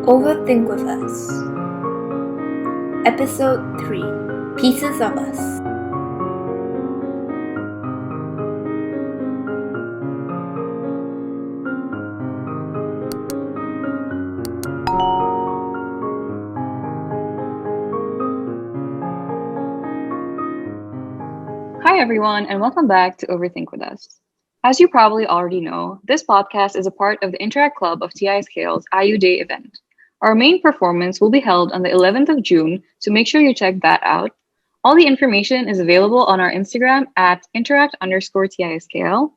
Overthink With Us. Episode 3 Pieces of Us. Hi, everyone, and welcome back to Overthink With Us. As you probably already know, this podcast is a part of the Interact Club of TISKL's IU Day event. Our main performance will be held on the 11th of June, so make sure you check that out. All the information is available on our Instagram at interact_TISKL.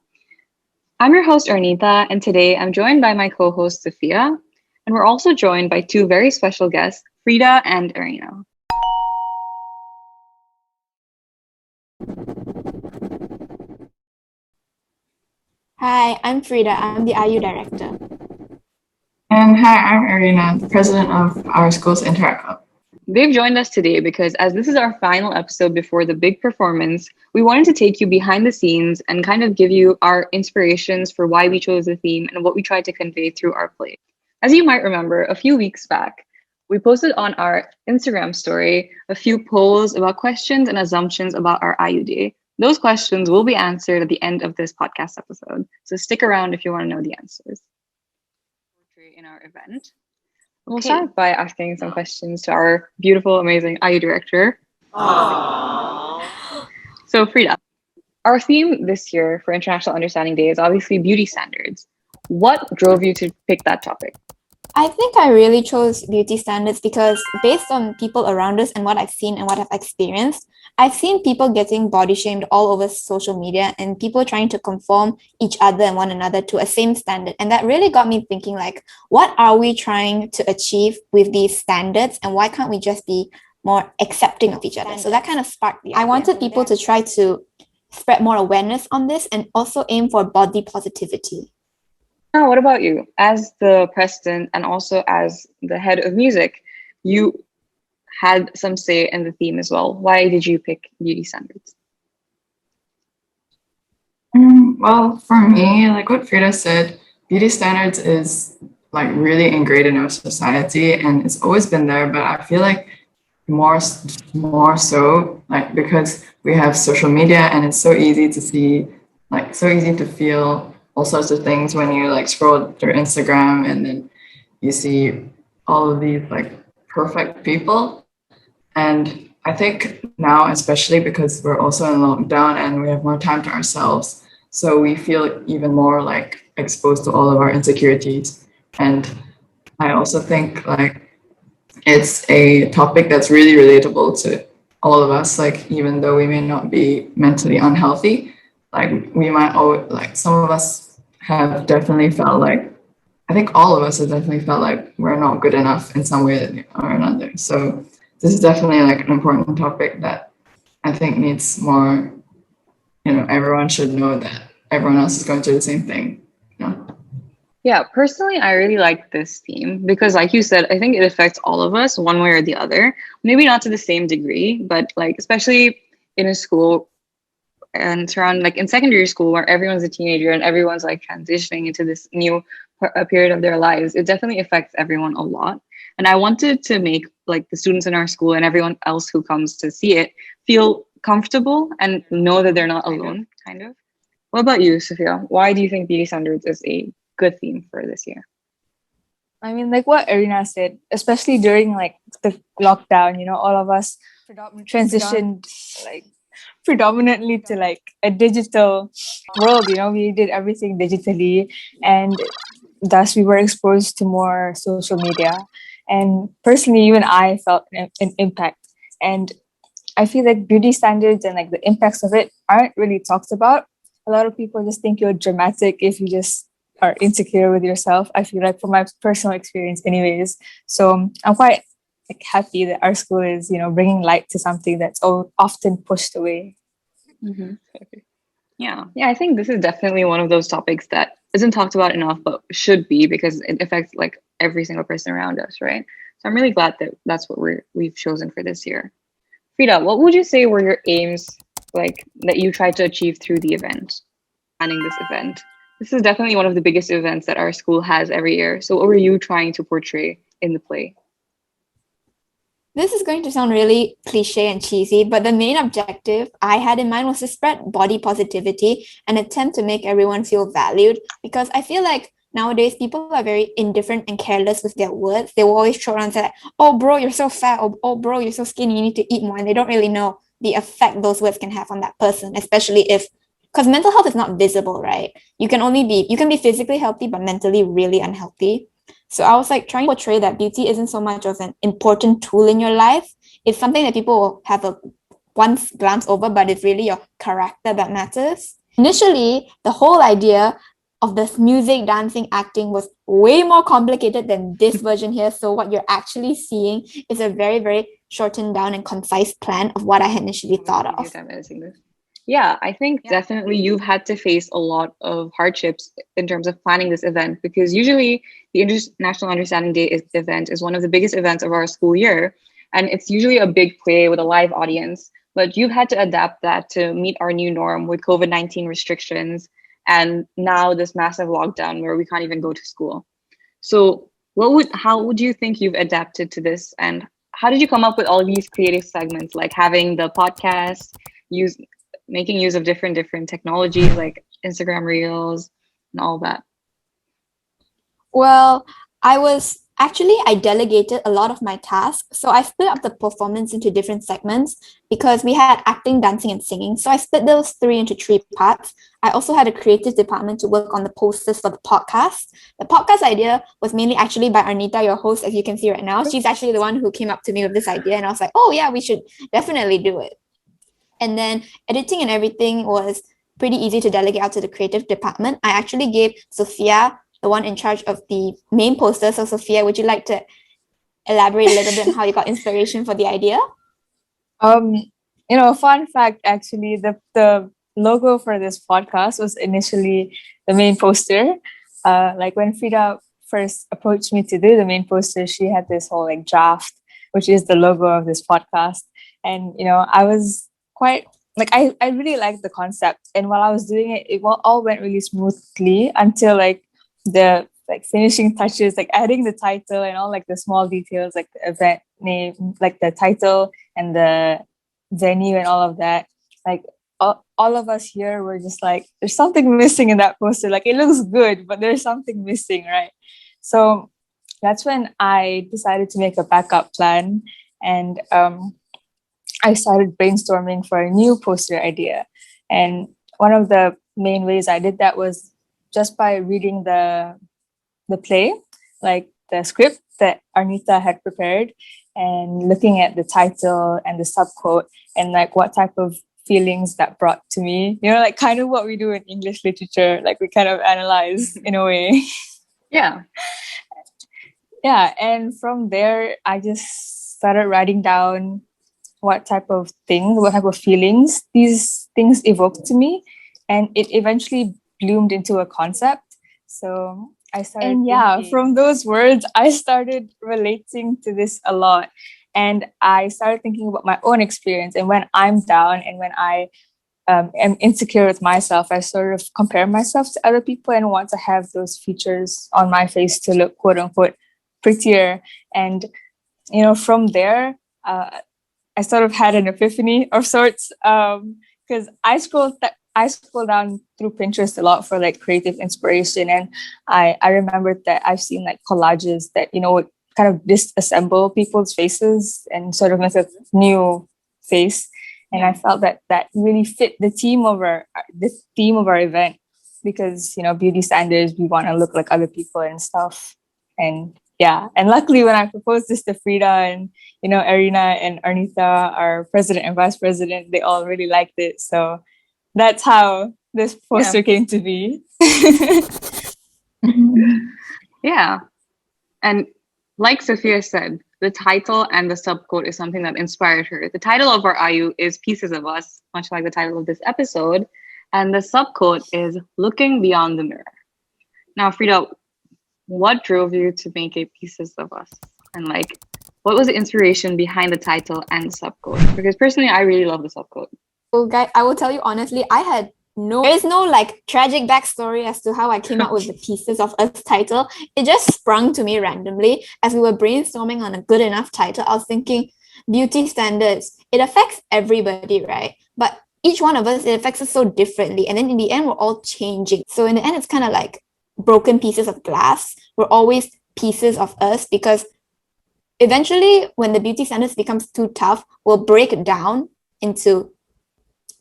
I'm your host, Arnita, and today I'm joined by my co-host, Sophia, and we're also joined by two very special guests, Frida and Arina. Hi, I'm Frida. I'm the IU director. And hi, I'm Arina, the president of our school's Interact Club. They've joined us today because as this is our final episode before the big performance, we wanted to take you behind the scenes and kind of give you our inspirations for why we chose the theme and what we tried to convey through our play. As you might remember, a few weeks back, we posted on our Instagram story a few polls about questions and assumptions about our IU Day. Those questions will be answered at the end of this podcast episode, so stick around if you want to know the answers. In our event, we'll start by asking some questions to our beautiful, amazing IU director. Aww. So, Frida, our theme this year for International Understanding Day is obviously beauty standards. What drove you to pick that topic? I think I really chose beauty standards because based on people around us and what I've seen and what I've experienced, I've seen people getting body shamed all over social media and people trying to conform each other and one another to a same standard. And that really got me thinking, like, what are we trying to achieve with these standards and why can't we just be more accepting of each other? So that kind of sparked the idea. I wanted people to try to spread more awareness on this and also aim for body positivity. Now, what about you? As the president and also as the head of music, you had some say in the theme as well. Why did you pick beauty standards? Well, for me, like what Frida said, beauty standards is like really ingrained in our society and it's always been there, but I feel like more so like because we have social media and it's so easy to see, like so easy to feel all sorts of things when you like scroll through Instagram and then you see all of these like perfect people. And I think now, especially because we're also in lockdown and we have more time to ourselves, so we feel even more like exposed to all of our insecurities. And I also think like it's a topic that's really relatable to all of us, like even though we may not be mentally unhealthy, like we might always, like some of us have definitely felt like, I think all of us have definitely felt like we're not good enough in some way or another. So this is definitely like an important topic that I think needs more, everyone should know that everyone else is going through the same thing. Yeah, personally, I really like this theme because, like you said, I think it affects all of us one way or the other. Maybe not to the same degree, but like especially in a school and around like in secondary school where everyone's a teenager and everyone's like transitioning into this new period of their lives, it definitely affects everyone a lot. And I wanted to make like the students in our school and everyone else who comes to see it feel comfortable and know that they're not alone, kind of. What about you, Sophia? Why do you think beauty standards is a good theme for this year? I mean, like what Arina said, especially during like the lockdown, all of us transitioned like predominantly to like a digital world. We did everything digitally, and thus we were exposed to more social media. And personally, even I felt an impact. And I feel like beauty standards and like the impacts of it aren't really talked about. A lot of people just think you're dramatic if you just are insecure with yourself. I feel like from my personal experience anyways. So I'm quite like happy that our school is, bringing light to something that's often pushed away. Mm-hmm. Yeah, I think this is definitely one of those topics that isn't talked about enough, but should be because it affects like every single person around us, right? So I'm really glad that that's what we've chosen for this year. Frida, what would you say were your aims, like that you tried to achieve through the event, planning this event? This is definitely one of the biggest events that our school has every year. So what were you trying to portray in the play? This is going to sound really cliche and cheesy, but the main objective I had in mind was to spread body positivity and attempt to make everyone feel valued. Because I feel like nowadays people are very indifferent and careless with their words. They will always throw around and say, like, oh, bro, you're so fat. Or, oh, bro, you're so skinny. You need to eat more. And they don't really know the effect those words can have on that person, especially if, because mental health is not visible, right? You can be physically healthy, but mentally really unhealthy. So I was like trying to portray that beauty isn't so much of an important tool in your life. It's something that people will have a once glance over, but it's really your character that matters. Initially, the whole idea of this music, dancing, acting was way more complicated than this version here. So what you're actually seeing is a very, very shortened down and concise plan of what I had initially thought of. Yeah, I think definitely you've had to face a lot of hardships in terms of planning this event, because usually the International Understanding Day event is one of the biggest events of our school year. And it's usually a big play with a live audience, but you've had to adapt that to meet our new norm with COVID-19 restrictions and now this massive lockdown where we can't even go to school. So how would you think you've adapted to this? And how did you come up with all these creative segments, like having the podcast, making use of different technologies like Instagram Reels and all that? Well, I delegated a lot of my tasks. So I split up the performance into different segments because we had acting, dancing, and singing. So I split those three into three parts. I also had a creative department to work on the posters for the podcast. The podcast idea was mainly actually by Arnita, your host, as you can see right now. She's actually the one who came up to me with this idea, and I was like, oh yeah, we should definitely do it. And then editing and everything was pretty easy to delegate out to the creative department. I actually gave Sophia the one in charge of the main poster. So Sophia, would you like to elaborate a little bit on how you got inspiration for the idea? Fun fact, actually, the logo for this podcast was initially the main poster. Like when Frida first approached me to do the main poster, she had this whole like draft, which is the logo of this podcast. And, I was quite like, I really liked the concept. And while I was doing it, it all went really smoothly until like the finishing touches, like adding the title and all like the small details, like the event name, like the title and the venue and all of that. Like all of us here were just like, there's something missing in that poster. Like it looks good, but there's something missing, right? So that's when I decided to make a backup plan, and I started brainstorming for a new poster idea. And one of the main ways I did that was just by reading the play, like the script that Arnita had prepared, and looking at the title and the subquote and like what type of feelings that brought to me. Like kind of what we do in English literature, like we kind of analyze in a way. Yeah. Yeah. And from there, I just started writing down what type of feelings these things evoked to me. And it eventually bloomed into a concept. So I started from those words, I started relating to this a lot. And I started thinking about my own experience. And when I'm down and when I am insecure with myself, I sort of compare myself to other people and want to have those features on my face to look quote unquote prettier. And, from there, I sort of had an epiphany of sorts, because I scroll down through Pinterest a lot for like creative inspiration, and I remembered that I've seen like collages that would kind of disassemble people's faces and sort of make a new face, and I felt that really fit the theme of our event, because beauty standards, we want to look like other people and stuff. And yeah, and luckily when I proposed this to Frida and Arina and Arnita, our president and vice president, they all really liked it. So that's how this poster came to be. Yeah. And like Sophia said, the title and the subquote is something that inspired her. The title of our IU is Pieces of Us, much like the title of this episode. And the subquote is Looking Beyond the Mirror. Now, Frida, what drove you to make a Pieces of Us? And like, what was the inspiration behind the title and the subquote? Because personally, I really love the subquote. Well, guys, I will tell you honestly, I had there is no like tragic backstory as to how I came up with the Pieces of Us title. It just sprung to me randomly as we were brainstorming on a good enough title. I was thinking, beauty standards, it affects everybody, right? But each one of us, it affects us so differently. And then in the end, we're all changing. So in the end, it's kind of like broken pieces of glass. We're always pieces of us because eventually, when the beauty standards becomes too tough, we'll break down into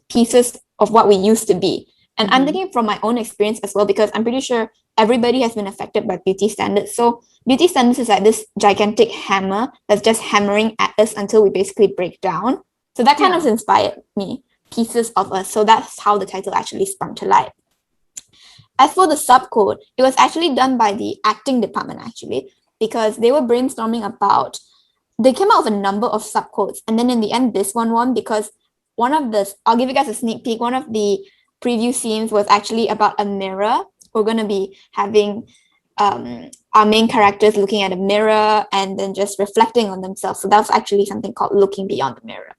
pieces of what we used to be. And I'm thinking from my own experience as well, because I'm pretty sure everybody has been affected by beauty standards. So beauty standards is like this gigantic hammer that's just hammering at us until we basically break down. So that kind of inspired me, Pieces of Us. So that's how the title actually sprung to life. As for the subcode, it was actually done by the acting department actually, because they were brainstorming about, they came out with a number of subcodes. And then in the end, this one won because one of the, I'll give you guys a sneak peek, one of the preview scenes was actually about a mirror. We're going to be having our main characters looking at a mirror and then just reflecting on themselves. So that's actually something called Looking Beyond the Mirror.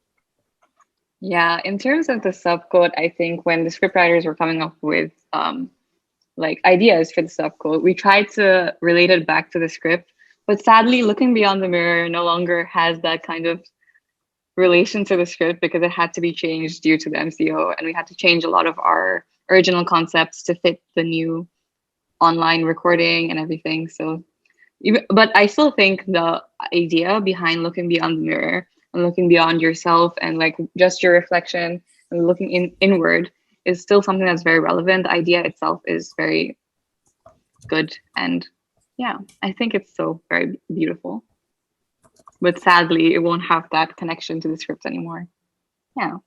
Yeah, in terms of the subcode, I think when the scriptwriters were coming up with like ideas for the subcode, we tried to relate it back to the script, but sadly, Looking Beyond the Mirror no longer has that kind of relation to the script because it had to be changed due to the MCO, and we had to change a lot of our original concepts to fit the new online recording and everything. So, but I still think the idea behind looking beyond the mirror and looking beyond yourself and like just your reflection and looking inward is still something that's very relevant. The idea itself is very good, and yeah, I think it's so very beautiful. But sadly, it won't have that connection to the script anymore. Yeah.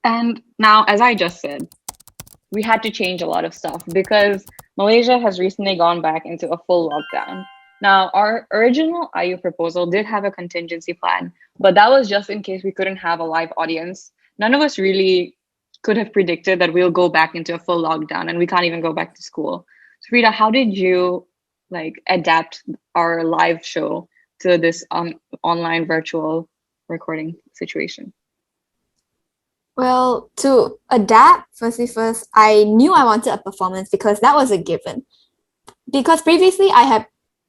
And now, as I just said, we had to change a lot of stuff because Malaysia has recently gone back into a full lockdown. Now, our original IU proposal did have a contingency plan, but that was just in case we couldn't have a live audience. None of us really could have predicted that we'll go back into a full lockdown and we can't even go back to school. So, Frida, how did you like adapt our live show to this online virtual recording situation? Well, to adapt, first, I knew I wanted a performance because that was a given. Because previously I had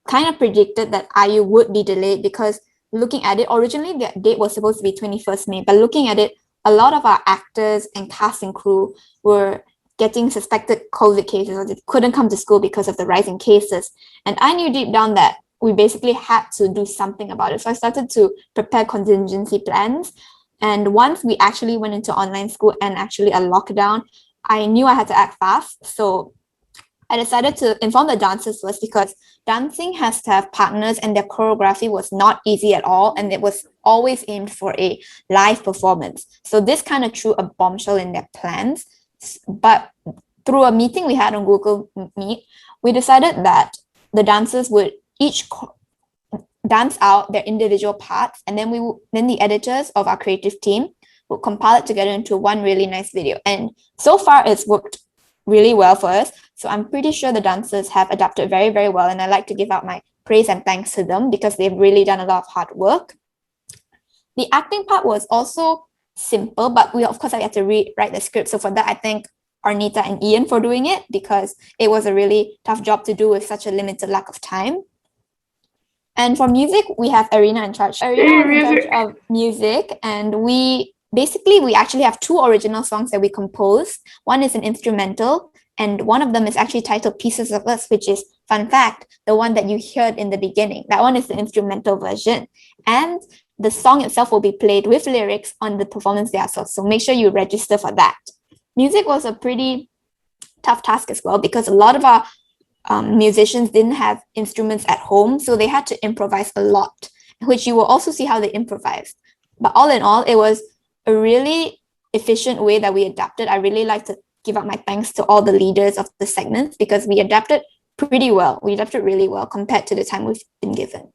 kind of predicted that IU would be delayed because looking at it, originally the date was supposed to be 21st May, but looking at it, a lot of our actors and cast and crew were getting suspected COVID cases or they couldn't come to school because of the rising cases. And I knew deep down that we basically had to do something about it. So I started to prepare contingency plans. And once we actually went into online school and actually a lockdown, I knew I had to act fast. So I decided to inform the dancers first because dancing has to have partners and their choreography was not easy at all. And it was always aimed for a live performance. So this kind of threw a bombshell in their plans. But through a meeting we had on Google Meet, we decided that the dancers would each dance out their individual parts, and then then the editors of our creative team would compile it together into one really nice video. And so far it's worked really well for us. So I'm pretty sure the dancers have adapted very, very well, and I like to give out my praise and thanks to them because they've really done a lot of hard work. The acting part was also simple, but we of course I had to rewrite the script. So for that, I thank Arnita and Ian for doing it because it was a really tough job to do with such a limited lack of time. And for music, we have Arina in charge. Arina is in charge of music, and we actually have two original songs that we composed. One is an instrumental, and one of them is actually titled Pieces of Us, which is, fun fact, the one that you heard in the beginning. That one is the instrumental version. And the song itself will be played with lyrics on the performance day. So make sure you register for that. Music was a pretty tough task as well because a lot of our musicians didn't have instruments at home, so they had to improvise a lot, which you will also see how they improvised. But all in all, it was a really efficient way that we adapted. I really like to give out my thanks to all the leaders of the segments because we adapted pretty well. We adapted really well compared to the time we've been given.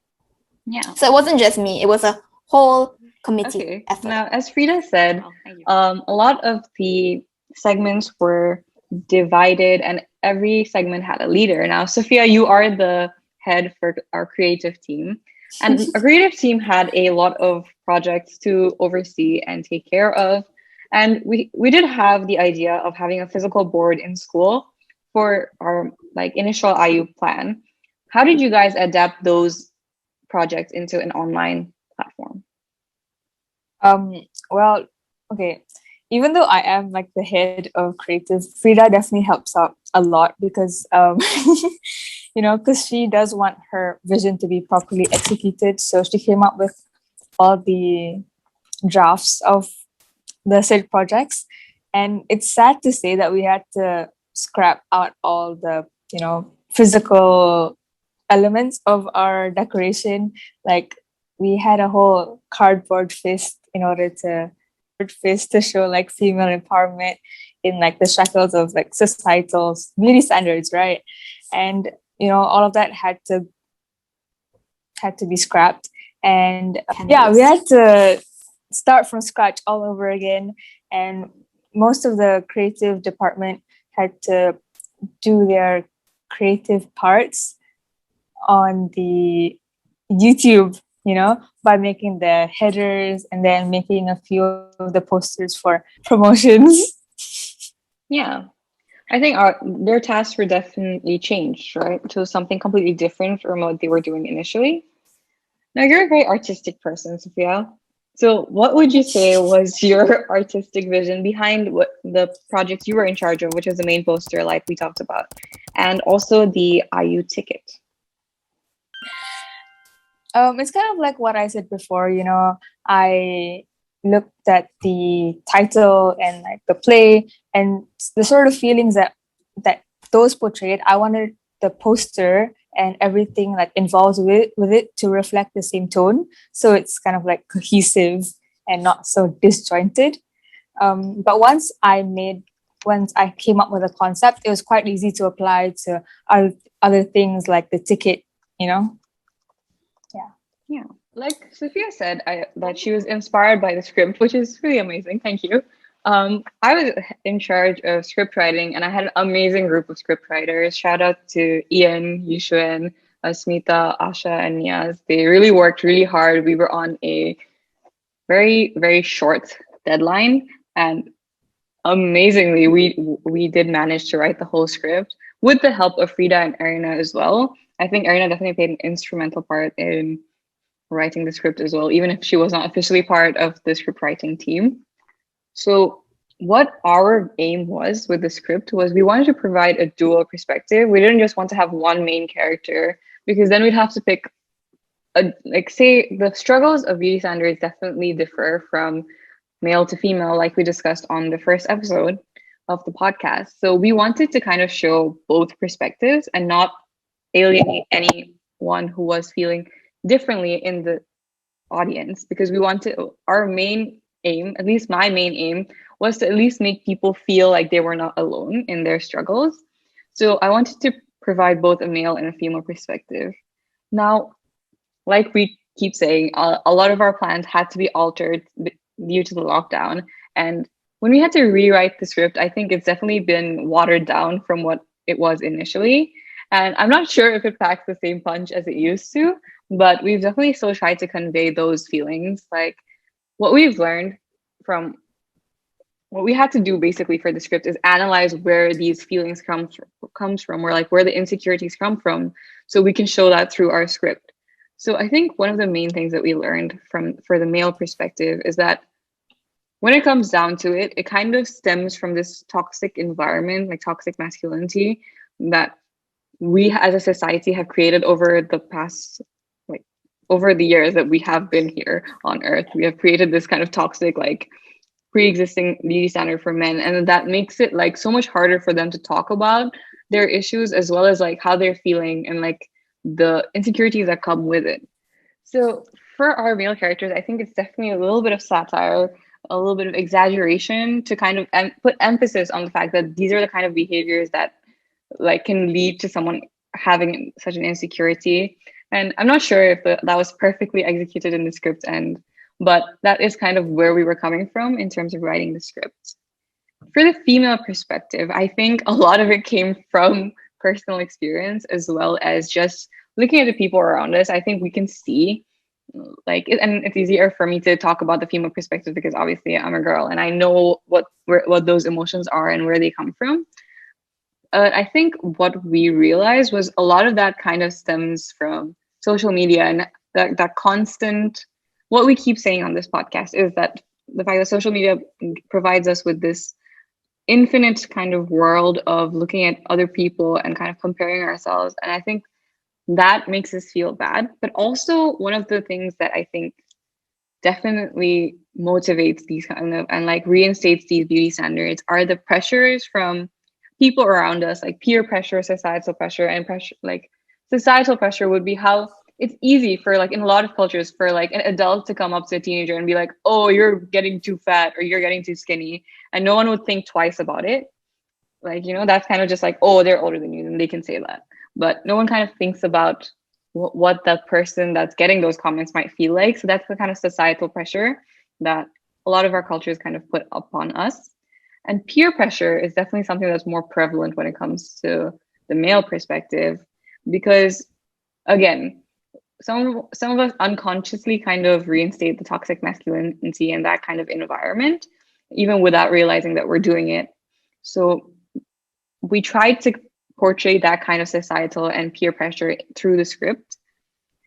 Yeah. So it wasn't just me, it was a whole committee effort. Now, as Frida said, a lot of the segments were divided and every segment had a leader. Now, Sophia, you are the head for our creative team. And our creative team had a lot of projects to oversee and take care of. And we did have the idea of having a physical board in school for our like initial IU plan. How did you guys adapt those projects into an online platform? Well, okay. Even though I am like the head of creative, Frida definitely helps out a lot because because she does want her vision to be properly executed. So she came up with all the drafts of the said projects. And it's sad to say that we had to scrap out all the, physical elements of our decoration. Like we had a whole cardboard fist to show like female empowerment in like the shackles of like societal beauty standards, right? And all of that had to be scrapped. And yeah, we had to start from scratch all over again. And most of the creative department had to do their creative parts on the YouTube, by making the headers and then making a few of the posters for promotions. Yeah. I think their tasks were definitely changed, right? To something completely different from what they were doing initially. Now, you're a very artistic person, Sophia. So, what would you say was your artistic vision behind what the projects you were in charge of, which was the main poster, like we talked about, and also the IU ticket? It's kind of like what I said before, I looked at the title and like the play and the sort of feelings that those portrayed. I wanted the poster and everything like involved with it to reflect the same tone, so it's kind of like cohesive and not so disjointed. But once I came up with a concept, it was quite easy to apply to other things like the ticket, Yeah, like Sophia said, that she was inspired by the script, which is really amazing. Thank you. I was in charge of script writing, and I had an amazing group of script writers. Shout out to Ian, Yushuan, Smita, Asha, and Niaz. They really worked really hard. We were on a very, very short deadline, and amazingly, we did manage to write the whole script with the help of Frida and Arina as well. I think Arina definitely played an instrumental part in writing the script as well, even if she was not officially part of the script writing team. So what our aim was with the script was we wanted to provide a dual perspective. We didn't just want to have one main character, because then we'd have to pick say the struggles of beauty standards definitely differ from male to female, like we discussed on the first episode of the podcast. So we wanted to kind of show both perspectives and not alienate anyone who was feeling differently in the audience, because we wanted our main aim, at least my main aim, was to at least make people feel like they were not alone in their struggles. So I wanted to provide both a male and a female perspective. Now, like we keep saying, a lot of our plans had to be altered due to the lockdown. And when we had to rewrite the script, I think it's definitely been watered down from what it was initially. And I'm not sure if it packs the same punch as it used to, but we've definitely still tried to convey those feelings. Like what we've learned from what we had to do basically for the script is analyze where these feelings comes from, or like where the insecurities come from, so we can show that through our script. So I think one of the main things that we learned for the male perspective is that when it comes down to it, it kind of stems from this toxic environment, like toxic masculinity, that we as a society have created over the past, like over the years that we have been here on Earth. We have created this kind of toxic, like pre-existing beauty standard for men, and that makes it like so much harder for them to talk about their issues, as well as like how they're feeling and like the insecurities that come with it. So for our male characters, I think it's definitely a little bit of satire, a little bit of exaggeration to kind of put emphasis on the fact that these are the kind of behaviors that like can lead to someone having such an insecurity. And I'm not sure if that was perfectly executed in the script end, but that is kind of where we were coming from in terms of writing the script. For the female perspective, I think a lot of it came from personal experience, as well as just looking at the people around us. I think we can see like, and it's easier for me to talk about the female perspective because obviously I'm a girl and I know what those emotions are and where they come from. I think what we realized was a lot of that kind of stems from social media and that constant. What we keep saying on this podcast is that the fact that social media provides us with this infinite kind of world of looking at other people and kind of comparing ourselves, and I think that makes us feel bad. But also, one of the things that I think definitely motivates these kind of and like reinstates these beauty standards are the pressures from people around us, like peer pressure, societal pressure, and pressure. Like societal pressure would be how it's easy for, like, in a lot of cultures, for like an adult to come up to a teenager and be like, oh, you're getting too fat or you're getting too skinny, and no one would think twice about it. Like, that's kind of just like, oh, they're older than you and they can say that, but no one kind of thinks about what that person that's getting those comments might feel like. So that's the kind of societal pressure that a lot of our cultures kind of put upon us. And peer pressure is definitely something that's more prevalent when it comes to the male perspective, because again, some of us unconsciously kind of reinstate the toxic masculinity in that kind of environment, even without realizing that we're doing it. So we tried to portray that kind of societal and peer pressure through the script.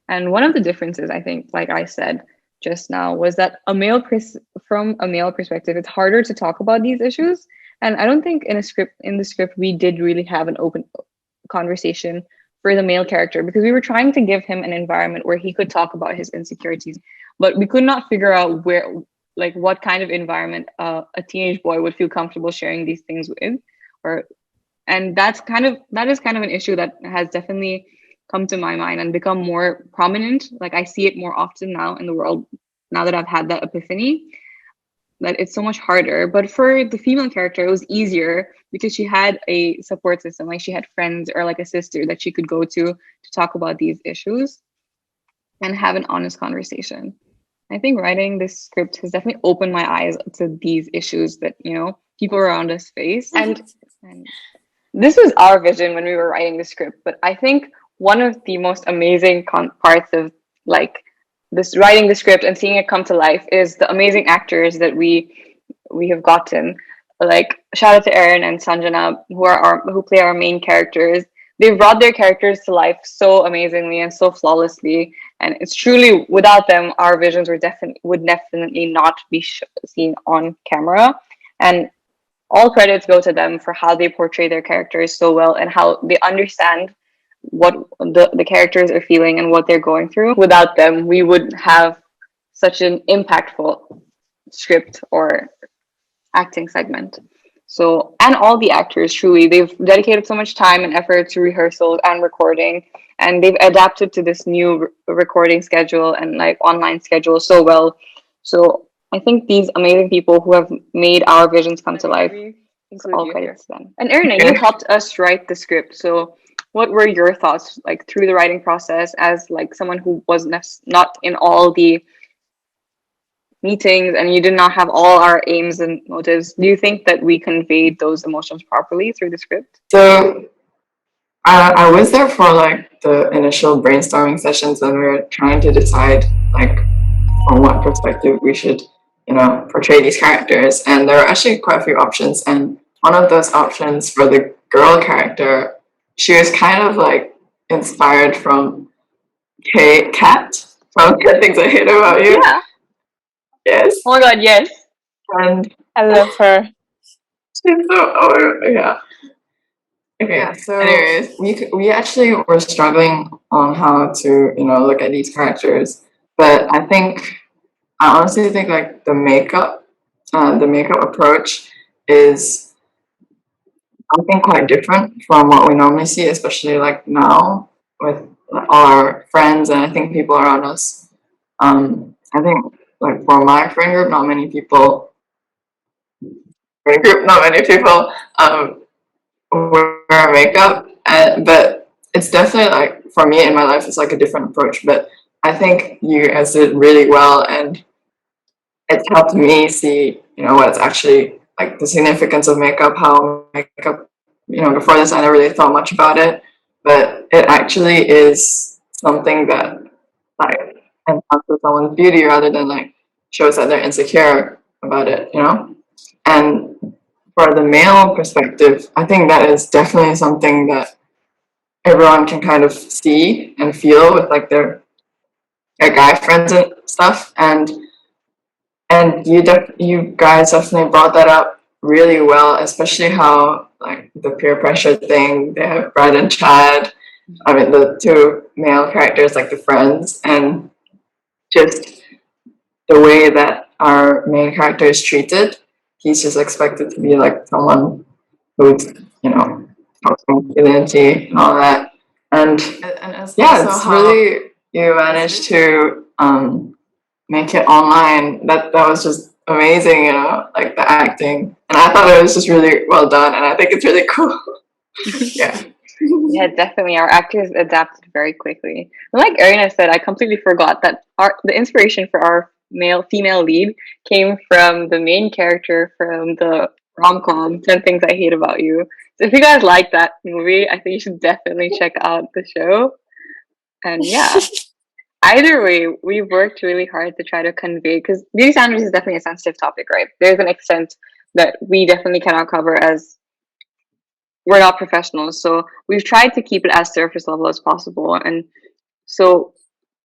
And one of the differences, I think, like I said just now, was that from a male perspective, it's harder to talk about these issues. And I don't think in the script we did really have an open conversation for the male character, because we were trying to give him an environment where he could talk about his insecurities, but we could not figure out what kind of environment a teenage boy would feel comfortable sharing these things with. And that is kind of an issue that has definitely come to my mind and become more prominent. Like, I see it more often now in the world, now that I've had that epiphany, that it's so much harder. But for the female character, it was easier because she had a support system, like she had friends or like a sister that she could go to talk about these issues and have an honest conversation. I think writing this script has definitely opened my eyes to these issues that, people around us face. And this was our vision when we were writing the script, but I think one of the most amazing parts of like this writing the script and seeing it come to life is the amazing actors that we have gotten. Like, shout out to Aaron and Sanjana, who play our main characters. They've brought their characters to life so amazingly and so flawlessly, and it's truly, without them, our visions would definitely not be seen on camera. And all credits go to them for how they portray their characters so well and how they understand what the characters are feeling and what they're going through. Without them, we wouldn't have such an impactful script or acting segment. So, and all the actors, truly, they've dedicated so much time and effort to rehearsals and recording, and they've adapted to this new recording schedule and like online schedule so well. So I think these amazing people who have made our visions come to life, all credits to them. And Erina, you helped us write the script. So what were your thoughts like through the writing process as like someone who was not in all the meetings and you did not have all our aims and motives? Do you think that we conveyed those emotions properly through the script? So I was there for like the initial brainstorming sessions when we were trying to decide like from what perspective we should, portray these characters. And there were actually quite a few options. And one of those options for the girl character, she was kind of like inspired from Kat from 10 Things I Hate About You. Yeah. Yes. Oh my god, yes. And I love her. she's yeah. Okay. Yeah, so anyways, we actually were struggling on how to, look at these characters. But I honestly think like the makeup approach is, I think, quite different from what we normally see, especially like now with our friends and I think people around us. I think like for my friend group, not many people wear makeup, but it's definitely like for me in my life, it's like a different approach. But I think you guys did really well, and it's helped me see, what it's actually like, the significance of makeup, how makeup, before this I never really thought much about it, but it actually is something that like enhances someone's beauty rather than like shows that they're insecure about it, you know? And for the male perspective, I think that is definitely something that everyone can kind of see and feel with like their guy friends and stuff. And you guys definitely brought that up really well, especially how like the peer pressure thing. They have Brad and Chad. I mean, the two male characters, like the friends, and just the way that our main character is treated. He's just expected to be like someone who's, you know, talks masculinity and all that. And yeah, it's really, you managed to make it online. That was just amazing, you know, like the acting. And I thought it was just really well done, and I think it's really cool. Yeah. Yeah, definitely. Our actors adapted very quickly. And like Arina said, I completely forgot that the inspiration for our female lead came from the main character from the rom-com 10 Things I Hate About You. So if you guys like that movie, I think you should definitely check out the show. And yeah, either way, we've worked really hard to try to convey, because beauty standards is definitely a sensitive topic, right? There's an extent that we definitely cannot cover as we're not professionals. So we've tried to keep it as surface level as possible. And so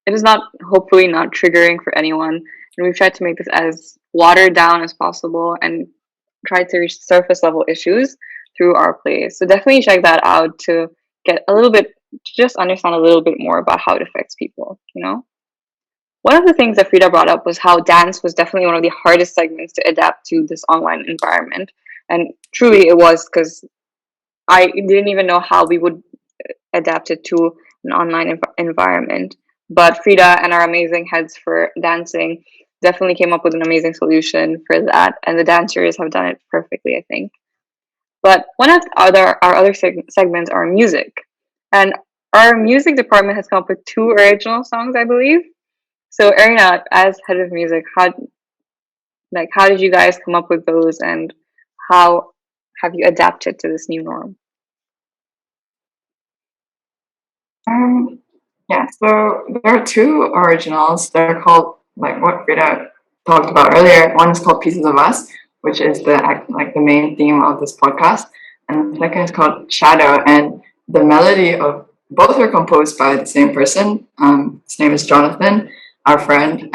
it is not, hopefully not triggering for anyone. And we've tried to make this as watered down as possible and try to reach surface level issues through our plays. So definitely check that out to get a little bit, to just understand a little bit more about how it affects people, you know? One of the things that Frida brought up was how dance was definitely one of the hardest segments to adapt to this online environment. And truly it was, because I didn't even know how we would adapt it to an online environment. But Frida and our amazing heads for dancing definitely came up with an amazing solution for that. And the dancers have done it perfectly, I think. But one of our other segments are music. And our music department has come up with 2 original songs, I believe. So Arina, as head of music, how did you guys come up with those, and how have you adapted to this new norm? Yeah, so there are 2 originals. They're called, like what Frida talked about earlier. One is called Pieces of Us, which is the main theme of this podcast, and the second is called Shadow. And the melody of both are composed by the same person. His name is Jonathan, our friend,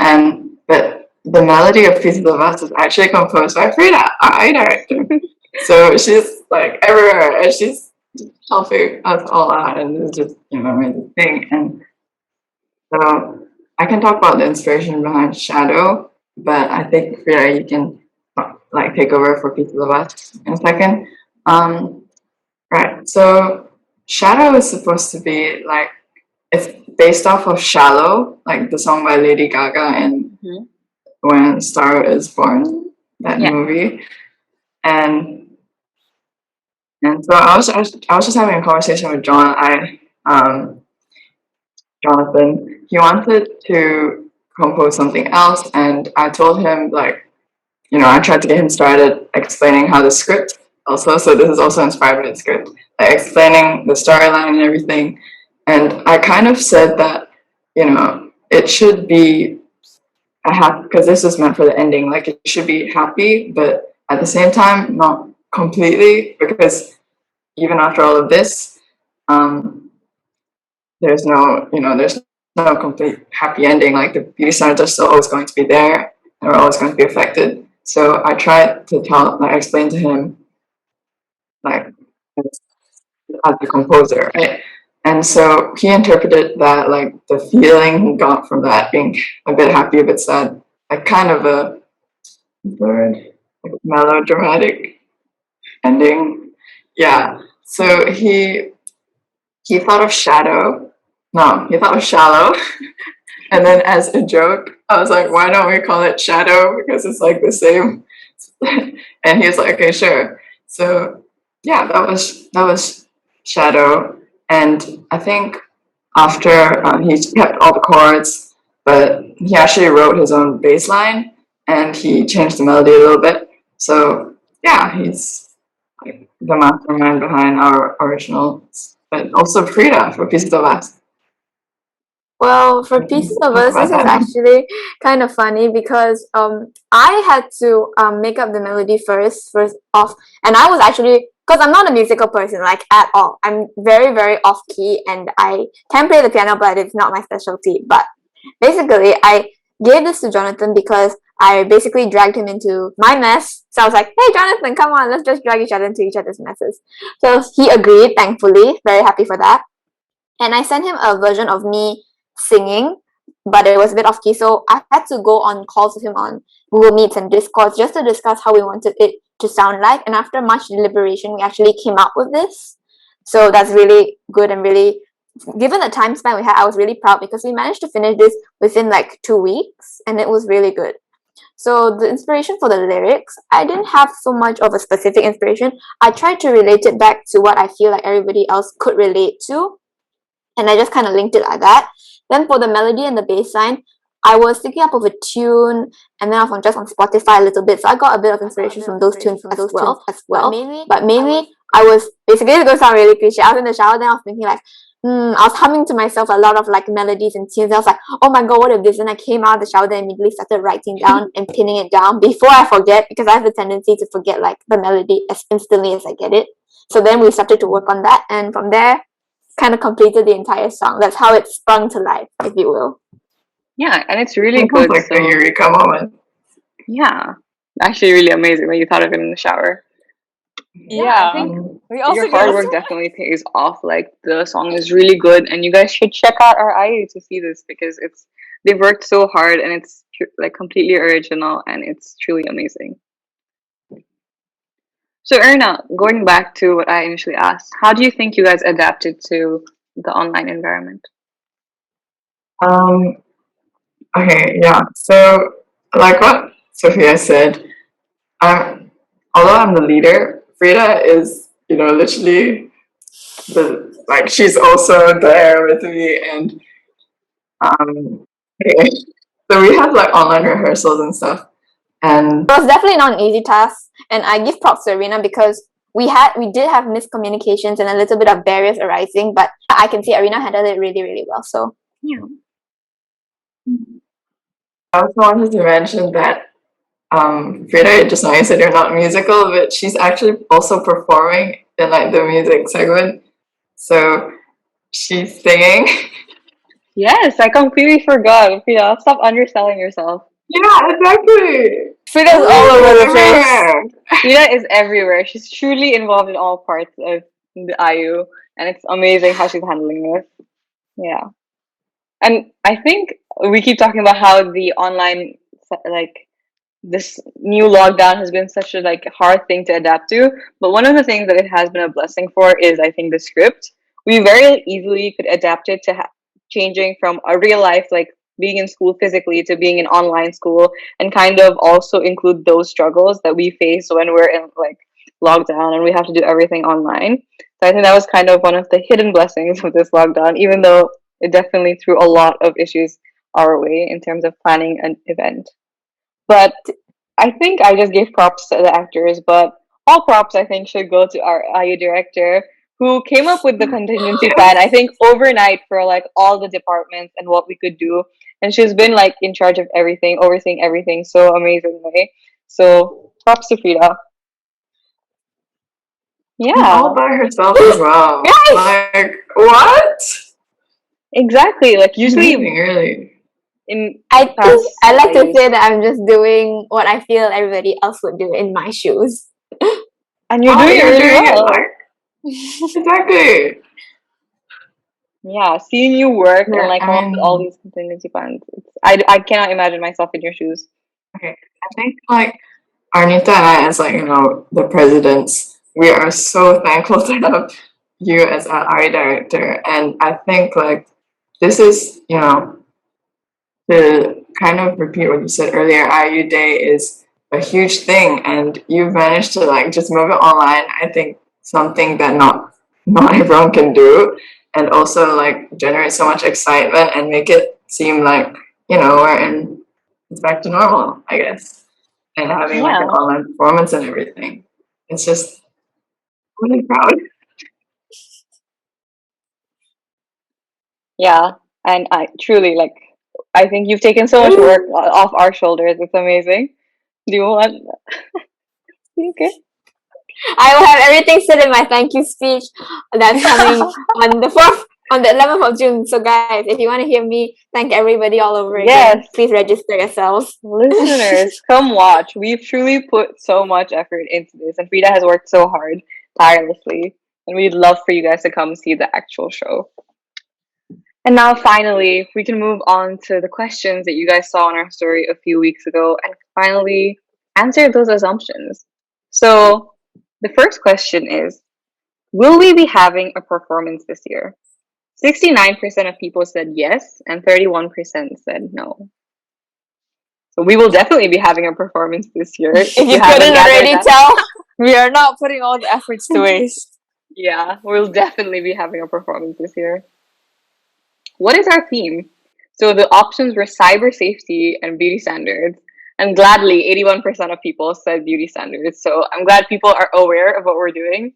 but the melody of Pieces of Us is actually composed by Frida, our eye director. So she's like everywhere, and she's helping us all out, and it's just, you know, amazing thing. And so I can talk about the inspiration behind Shadow, but I think Frida, you can like take over for Pieces of Us in a second. Right. So Shadow is supposed to be like, it's based off of Shallow, like the song by Lady Gaga and When Star Is Born, that movie. And so I was just having a conversation with Jonathan. He wanted to compose something else, and I told him, like, you know, I tried to get him started explaining how the script also, so this is also inspired by the script, like explaining the storyline and everything. And I kind of said that, you know, it should be a happy, because this is meant for the ending, like it should be happy, but at the same time, not completely, because even after all of this, there's no complete happy ending. Like the beauty standards are still always going to be there, and we're always going to be affected. So I tried to explain to him, like, as a composer, right? And so he interpreted that, like, the feeling he got from that being a bit happy, a bit sad, like kind of a word, like melodramatic ending. Yeah. So he thought of shadow. No, he thought of shallow. And then as a joke, I was like, why don't we call it Shadow? Because it's like the same. And he was like, okay, sure. So yeah, that was Shadow. And I think after he kept all the chords, but he actually wrote his own bass line and he changed the melody a little bit. So yeah, he's like the mastermind behind our originals, but also Frida for Pieces of Us. Well, for Pieces of Us, this is actually kind of funny because I had to make up the melody first off, and I was actually, because I'm not a musical person like at all. I'm very very off key, and I can play the piano, but it's not my specialty. But basically, I gave this to Jonathan because I basically dragged him into my mess. So I was like, "Hey, Jonathan, come on, let's just drag each other into each other's messes." So he agreed, thankfully, very happy for that. And I sent him a version of me singing, but it was a bit off key. So I had to go on calls with him on Google Meets and Discord just to discuss how we wanted it to sound like. And after much deliberation, we actually came up with this. So that's really good and really, given the time span we had, I was really proud because we managed to finish this within like 2 weeks and it was really good. So the inspiration for the lyrics, I didn't have so much of a specific inspiration. I tried to relate it back to what I feel like everybody else could relate to, and I just kind of linked it like that. Then for the melody and the bass line, I was thinking up of a tune, and then I was just on Spotify a little bit, so I got a bit of inspiration from those tunes as well. But mainly, I was basically, it's gonna sound really cliche. I was in the shower, then I was thinking like, I was humming to myself a lot of like melodies and tunes. I was like, oh my god, what if this? And I came out of the shower, then immediately started writing down and pinning it down before I forget, because I have a tendency to forget like the melody as instantly as I get it. So then we started to work on that, and from there kind of completed the entire song. That's how it sprung to life, if you will. Yeah, and it's really It good. was like So, a eureka moment. yeah, actually really amazing that you thought of it in the shower. Yeah. I think We also your hard get work definitely pays off. Like the song is really good, and you guys should check out our IU to see this because they've worked so hard and it's like completely original and it's truly amazing. So Erna, going back to what I initially asked, how do you think you guys adapted to the online environment? Um, okay, yeah. So, like what Sophia said, I'm although I'm the leader, Frida is, literally she's also there with me, and okay. So we have like online rehearsals and stuff, and It was definitely not an easy task, and I give props to Arena because we did have miscommunications and a little bit of barriers arising, but I can see Arena handled it really, really well. So Yeah. I also wanted to mention that Frida, just now you said you're not musical, but she's actually also performing in like the music segment. So she's singing. Yes, I completely forgot. Frida, stop underselling yourself. Yeah, exactly. Frida's all over the place. Frida is everywhere. She's truly involved in all parts of the IU, and it's amazing how she's handling this. Yeah. And I think we keep talking about how the online, like, this new lockdown has been such a like hard thing to adapt to. But one of the things that it has been a blessing for is, I think, the script. We very easily could adapt it to changing from a real life, like being in school physically, to being in online school, and kind of also include those struggles that we face when we're in like lockdown and we have to do everything online. So I think that was kind of one of the hidden blessings of this lockdown, even though it definitely threw a lot of issues our way in terms of planning an event. But I think I just gave props to the actors, but all props I think should go to our IU director who came up with the contingency plan, I think overnight for like all the departments and what we could do. And she's been like in charge of everything, overseeing everything so amazingly. So props to Frida. Yeah. All by herself as well. Like, what? Exactly. Like usually Amazing, really. I like to say that I'm just doing what I feel everybody else would do in my shoes. And you're doing it really well. Exactly. Yeah, seeing you work Yeah, and like come up with all these contingency plans. I cannot imagine myself in your shoes. Okay, I think like Arnita and I, as like the presidents, we are so thankful to have you as our art director, and I think like this is to kind of repeat what you said earlier. IU Day is a huge thing, and you've managed to like just move it online. I think something that not everyone can do, and also like generate so much excitement and make it seem like it's back to normal, I guess, and having like an online performance and everything. It's just really proud. Yeah, And I truly I think you've taken so much work off our shoulders. It's amazing. Do you want? Okay. I will have everything said in my thank you speech that's coming on the 4th, on the 11th of June. So guys, if you want to hear me thank everybody all over again, Yes. please register yourselves. Listeners, come watch. We've truly put so much effort into this, and Frida has worked so hard, tirelessly. And we'd love for you guys to come see the actual show. And now, finally, we can move on to the questions that you guys saw on our story a few weeks ago and finally answer those assumptions. So, the first question is, will we be having a performance this year? 69% of people said yes, and 31% said no. So we will definitely be having a performance this year. If you couldn't already tell, We are not putting all the efforts to waste. Yeah, we'll definitely be having a performance this year. What is our theme? So the options were cyber safety and beauty standards. And gladly, 81% of people said beauty standards. So I'm glad people are aware of what we're doing.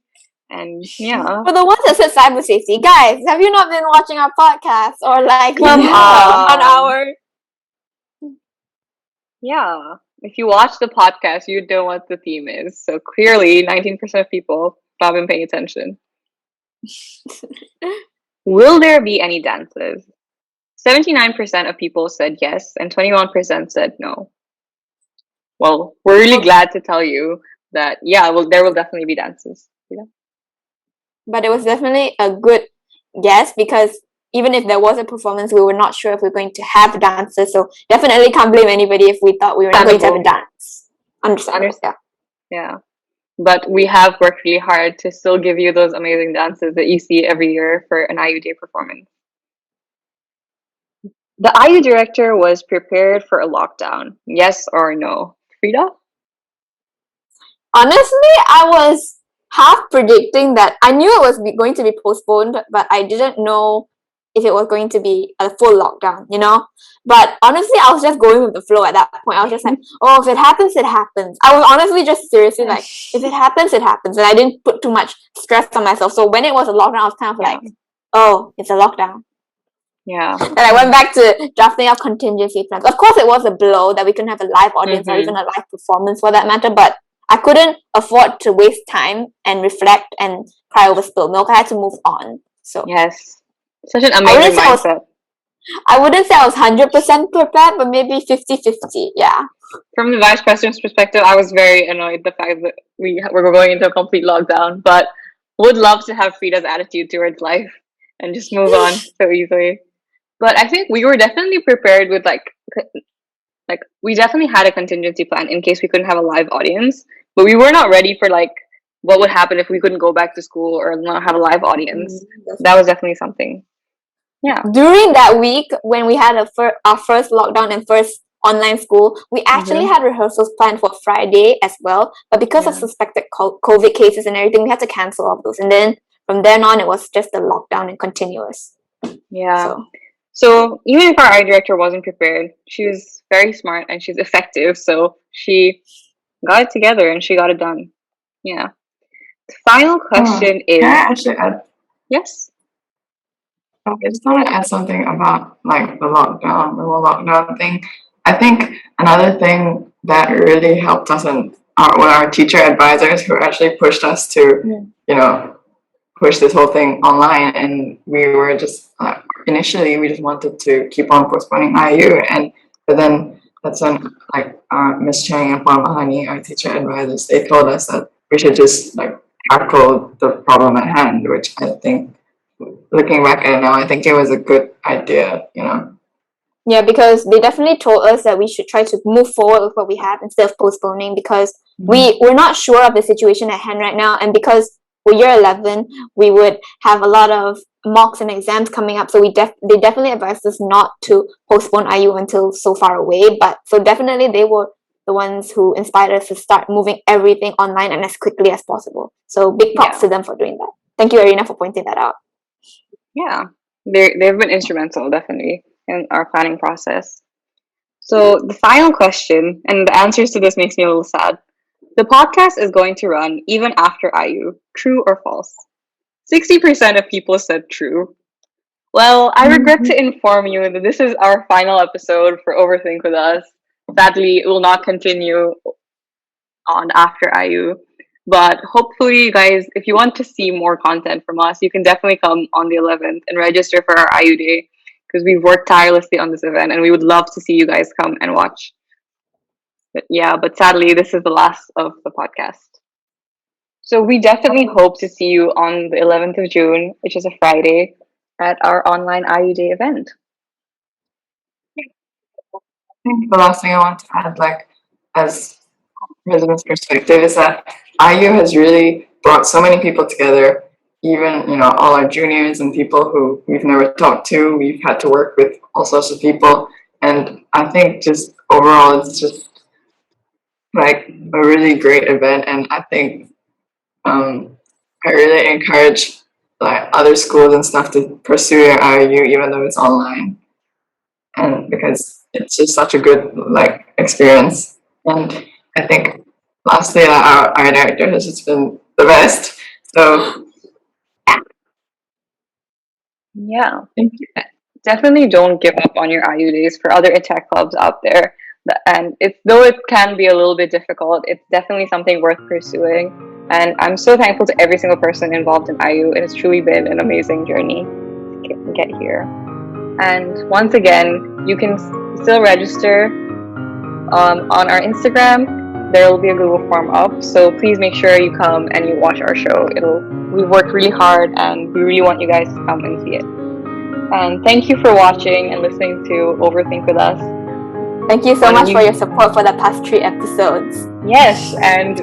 And yeah. for the ones that said cyber safety, guys, have you not been watching our podcast or like Come on on. our? Yeah. If you watch the podcast, you know what the theme is. So clearly, 19% of people have been paying attention. Will there be any dances? 79% of people said yes, and 21% said no. Well, we're really glad to tell you that, yeah, well, there will definitely be dances. Yeah. But it was definitely a good guess because even if there was a performance, we were not sure if we were going to have dances. So definitely can't blame anybody if we thought we were not going to have a dance. Understandable. Yeah. Yeah. But we have worked really hard to still give you those amazing dances that you see every year for an IU Day performance. The IU director was prepared for a lockdown. Yes or no? Frida? Honestly, I was half predicting that I knew it was going to be postponed, but I didn't know if it was going to be a full lockdown, you know? But honestly, I was just going with the flow at that point. I was just like, oh, if it happens, it happens. I was honestly just seriously like, if it happens, it happens. And I didn't put too much stress on myself. So when it was a lockdown, I was kind of like, oh, it's a lockdown. Yeah. And I went back to drafting out contingency plans. Of course, it was a blow that we couldn't have a live audience or even a live performance for that matter, but I couldn't afford to waste time and reflect and cry over spilled milk. I had to move on. So yes, such an amazing mindset. I wouldn't say I was 100% prepared, but maybe 50-50. Yeah. From the vice president's perspective, I was very annoyed the fact that we were going into a complete lockdown, but would love to have Frida's attitude towards life and just move on so easily. But I think we were definitely prepared with like we definitely had a contingency plan in case we couldn't have a live audience, but we were not ready for like what would happen if we couldn't go back to school or not have a live audience. That was definitely something. Yeah. During that week when we had our first lockdown and first online school, we actually had rehearsals planned for Friday as well, but because of suspected COVID cases and everything, we had to cancel all of those. And then from then on, it was just a lockdown and continuous. Yeah. So even if our art director wasn't prepared, she was very smart and she's effective. So she got it together and she got it done. Yeah. The final question is. Can I actually add? Yes. I just want to add something about like the whole lockdown thing. I think another thing that really helped us were our teacher advisors who actually pushed us to, push this whole thing online. And we were just initially we just wanted to keep on postponing IU, but then that's when Miss Chang and Paul Mahani, our teacher advisors, they told us that we should just tackle the problem at hand, which I think, looking back at it now, I think it was a good idea, Yeah, because they definitely told us that we should try to move forward with what we have instead of postponing, because we're not sure of the situation at hand right now, and because we're year 11, we would have a lot of mocks and exams coming up, so they definitely advised us not to postpone IU until so far away. But so definitely they were the ones who inspired us to start moving everything online and as quickly as possible. So big props to them for doing that. Thank you, Arina, for pointing that out. Yeah, they've been instrumental, definitely, in our planning process. So the final question, and the answers to this makes me a little sad. The podcast is going to run even after IU. True or false? 60% of people said true. Well, I regret to inform you that this is our final episode for Overthink With Us. Sadly, it will not continue on after IU. But hopefully, you guys, if you want to see more content from us, you can definitely come on the 11th and register for our IU Day because we've worked tirelessly on this event and we would love to see you guys come and watch. But yeah, but sadly, this is the last of the podcast. So we definitely hope to see you on the 11th of June, which is a Friday, at our online IU Day event. I think the last thing I want to add, like, as residents' perspective, is that IU has really brought so many people together. Even, you know, all our juniors and people who we've never talked to, we've had to work with all sorts of people. And I think just overall, it's just like a really great event. And I think I really encourage like other schools and stuff to pursue their IU even though it's online. And because it's just such a good like experience. And I think lastly our director has just been the best. So Yeah. Definitely don't give up on your IU days for other tech clubs out there. And it's though it can be a little bit difficult, it's definitely something worth pursuing. And I'm so thankful to every single person involved in IU. It has truly been an amazing journey to get here. And once again, you can still register on our Instagram. There will be a Google form up, so please make sure you come and you watch our show. We've worked really hard, and we really want you guys to come and see it. And thank you for watching and listening to Overthink With Us. Thank you so much for your support for the past 3 episodes. Yes, and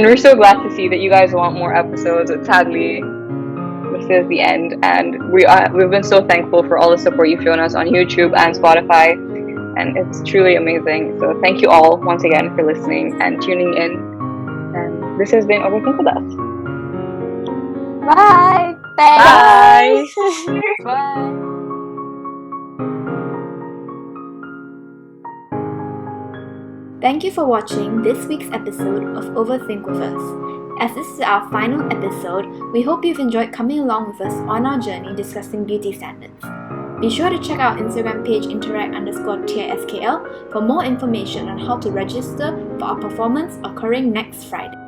we're so glad to see that you guys want more episodes. But sadly, this is the end, and we've been so thankful for all the support you've shown us on YouTube and Spotify, and it's truly amazing. So thank you all once again for listening and tuning in. And this has been Overthink With Us. Bye. Thanks. Bye. Bye. Thank you for watching this week's episode of Overthink With Us. As this is our final episode, we hope you've enjoyed coming along with us on our journey discussing beauty standards. Be sure to check our Instagram page interact_TISKL for more information on how to register for our performance occurring next Friday.